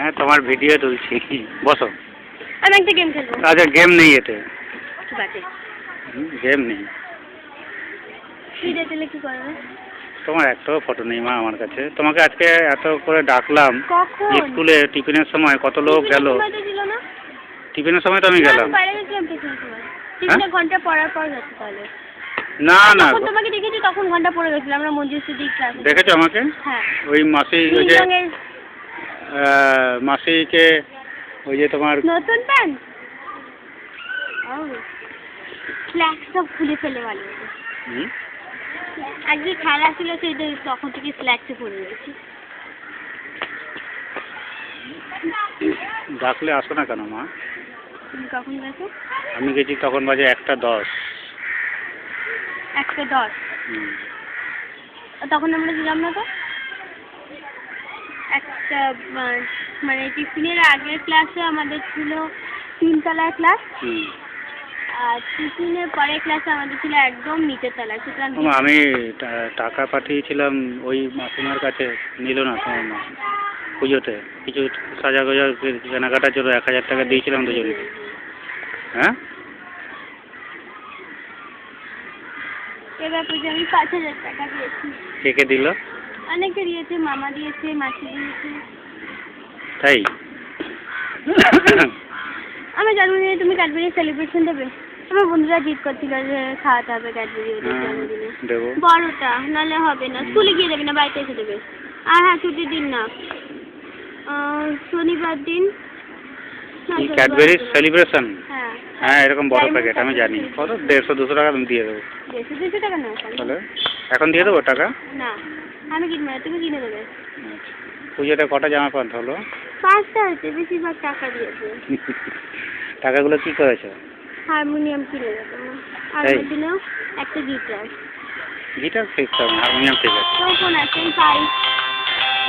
হ্যাঁ তোমার ভিডিও তুলছি, বসো। আমি একটা গেম খেলবো। আচ্ছা গেম নেই এতে। ঠিক আছে। গেম নেই। ভিডিও দিলে কি করবে? তোমার একটাও ফটো নেই মা আমার কাছে। তোমাকে আজকে এত করে ডাকলাম কখন? স্কুলে টিফিনের সময়, কত লোক গেল। টিফিনের সময় তো আমি গেলাম। বাইরে গেছিলাম টিফিনের সময়। টিফিনের ঘন্টা পড়ার পর যাচ্ছে তাহলে। না না, তখন তোমাকে দেখেছি, তখন ঘন্টা পড়ে গেছিল। আমরা মঞ্জুর সিদ্দিক ক্লাস। দেখেছো আমাকে? হ্যাঁ। ওই মাসি, ওই যে মাসিকে, ওই যে তোমার নতুন প্যান্ট। ও ফ্ল্যাগ সব খুলে ফেলে ভালো। আজকে খেলা ছিল, সেই তখন থেকে ফ্ল্যাগসে পড়ে গেছি। ডাকলে আসো না কেন মা? তুমি কখন গেছো? আমি গেছি তখন বাজে 1:10। 1:10? তখন আমরা ছিলাম না তো। একটা মানে টিফিনের আগের ক্লাসে আমাদের ছিল 3 তলায় ক্লাস, আর টিফিনের পরের ক্লাসে আমাদের ছিল একদম নিচের তলায়। সুতরাং আমি টাকা পাঠিয়েছিলাম ওই মাসিমার কাছে, নিল না তোমার মা পুজোতে। কিছু সাজাগোজা কেনাকাটার জন্য 1000 টাকা দিয়েছিলাম দুজনকে। হ্যাঁ, এবার পুজো আমি 5000 টাকা দিয়েছি। কে কে দিল? অনেকে দিয়েছে, মামা দিয়েছে, মাসি দিয়েছে। তাই? আমার জন্মদিনে তুমি ক্যাডবেরি সেলিব্রেশন দেবে? আমার বন্ধুরা জিদ করছিল যে খাওয়াতে হবে ক্যাডবেরি ওদের জন্মদিনে। দেবো। বড়টা নাহলে হবে না। স্কুলে গিয়ে দেবে না, বাড়িতে এসে দেবে। আর হ্যাঁ, ছুটির দিন না, শনিবার দিন। Cadbury celebration? হ্যাঁ হ্যাঁ, এরকম বড় প্যাকেট আমি জানি। কত? 150-200 টাকা আমি দিয়ে দেবো। 150-200 টাকা না? তাহলে এখন দিয়ে দেবো টাকা? না, আমি কিনবো না, তুমি কিনে দেবে। আচ্ছা, পুজোটা কটা জামা প্যান্ট হলো? 5টা হয়েছে, বেশিরভাগ টাকা দিয়েছে। টাকাগুলো কি করেছো? হারমোনিয়াম কিনে দেবো। আর ওই দিনেও একটা গিটার। গিটার ঠিক আছে, হারমোনিয়াম ঠিক আছে। তো ফোন আছে, পাই।